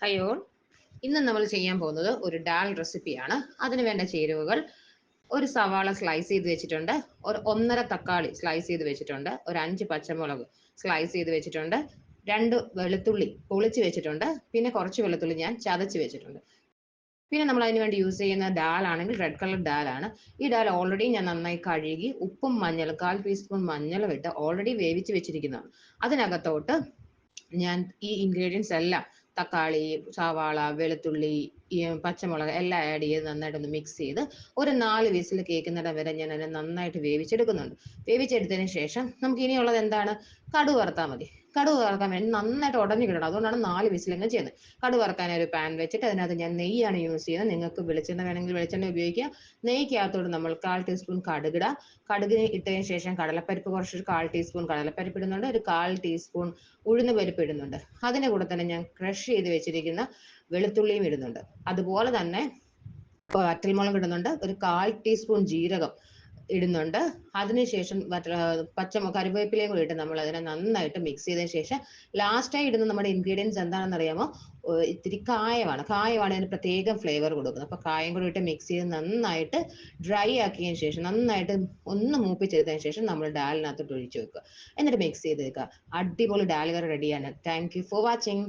Hi all, ഇന്ന് നമ്മൾ ചെയ്യാൻ പോകുന്നത് ഒരു ഡാൽ റെസിപ്പിയാണ്. അതിന് വേണ്ട ചേരുവകൾ: ഒരു സവാള സ്ലൈസ് ചെയ്ത് വെച്ചിട്ടുണ്ട്, ഒരു 1.5 തക്കാളി സ്ലൈസ് ചെയ്ത് വെച്ചിട്ടുണ്ട്, ഒരു 5 പച്ചമുളക് സ്ലൈസ് ചെയ്ത് വെച്ചിട്ടുണ്ട്, 2 വെളുത്തുള്ളി പൊളിച്ച് വെച്ചിട്ടുണ്ട്, പിന്നെ കുറച്ച് വെളുത്തുള്ളി ഞാൻ ചതച്ച് വെച്ചിട്ടുണ്ട്. പിന്നെ നമ്മൾ അതിന് വേണ്ടി യൂസ് ചെയ്യുന്ന ഡാൽ ആണെങ്കിൽ റെഡ് കളർ ഡാലാണ്. ഈ ഡാൽ ഓൾറെഡി ഞാൻ നന്നായി കഴുകി ഉപ്പും മഞ്ഞളും 1/4 ടീസ്പൂൺ മഞ്ഞളും ഇട്ട് ഓൾറെഡി വേവിച്ച് വെച്ചിരിക്കുന്നതാണ്. അതിനകത്തോട്ട് ഞാൻ ഈ ഇൻഗ്രീഡിയൻസ് എല്ലാം തക്കാളി, സവാള, വെളുത്തുള്ളി, പച്ചമുളക് എല്ലാം ആഡ് ചെയ്ത് നന്നായിട്ടൊന്ന് മിക്സ് ചെയ്ത് ഒരു 4 വിസിൽ കേൾക്കുന്നിടം വരെ ഞാൻ അതിനെ നന്നായിട്ട് വേവിച്ചെടുക്കുന്നുണ്ട്. വേവിച്ചെടുത്തതിന് ശേഷം നമുക്ക് ഇനിയുള്ളത് എന്താണ്? കടുക് വറുത്താൽ മതി. കടുക് വറുക്കാൻ വേണ്ടി നന്നായിട്ട് ഉടഞ്ഞു കിടണം. അതുകൊണ്ടാണ് 4 വിസിലങ്ങ് ചെയ്യുന്നത്. കടുക് വറുക്കാൻ ഒരു പാൻ വെച്ചിട്ട് അതിനകത്ത് ഞാൻ നെയ്യാണ് യൂസ് ചെയ്യുന്നത്. നിങ്ങൾക്ക് വെളിച്ചെണ്ണ വേണമെങ്കിൽ വെളിച്ചെണ്ണ ഉപയോഗിക്കുക. നെയ്ക്കകത്തോട് നമ്മൾ 1/4 ടീസ്പൂൺ കടുകിടുക. കടുക് ഇട്ടതിന് ശേഷം കടലപ്പരിപ്പ് കുറച്ച് 1/4 ടീസ്പൂൺ കടലപ്പരിപ്പ് ഇടുന്നുണ്ട്. ഒരു 1/4 ടീസ്പൂൺ ഉഴുന്ന് പരിപ്പ് ഇടുന്നുണ്ട്. അതിൻ്റെ കൂടെ തന്നെ ഞാൻ ക്രഷ് ചെയ്ത് വെച്ചിരിക്കുന്ന വെളുത്തുള്ളിയും ഇടുന്നുണ്ട്. അതുപോലെ തന്നെ വറ്റൽമുളക് ഇടുന്നുണ്ട്. ഒരു 1/4 ടീസ്പൂൺ ജീരകം ഇടുന്നുണ്ട്. അതിനുശേഷം കറിവേപ്പിലയും കൂടി ഇട്ട് നമ്മൾ അതിനെ നന്നായിട്ട് മിക്സ് ചെയ്തതിന് ശേഷം ലാസ്റ്റായി ഇടുന്ന നമ്മുടെ ഇൻഗ്രീഡിയൻസ് എന്താണെന്ന് അറിയാമോ? ഇത്തിരി കായമാണ് അതിന് പ്രത്യേകം ഫ്ലേവർ കൊടുക്കുന്നത്. അപ്പോൾ കായം കൂടി ഇട്ട് മിക്സ് ചെയ്ത് നന്നായിട്ട് ഡ്രൈ ആക്കിയതിന് ശേഷം നന്നായിട്ട് ഒന്ന് മൂപ്പിച്ചെടുത്തതിന് ശേഷം നമ്മൾ ഡാലിനകത്തോട്ട് ഒഴിച്ചു വെക്കുക. എന്നിട്ട് മിക്സ് ചെയ്ത് വെക്കുക. അടിപൊളി ഡാൽ കറി റെഡിയാണ്. Thank you for watching.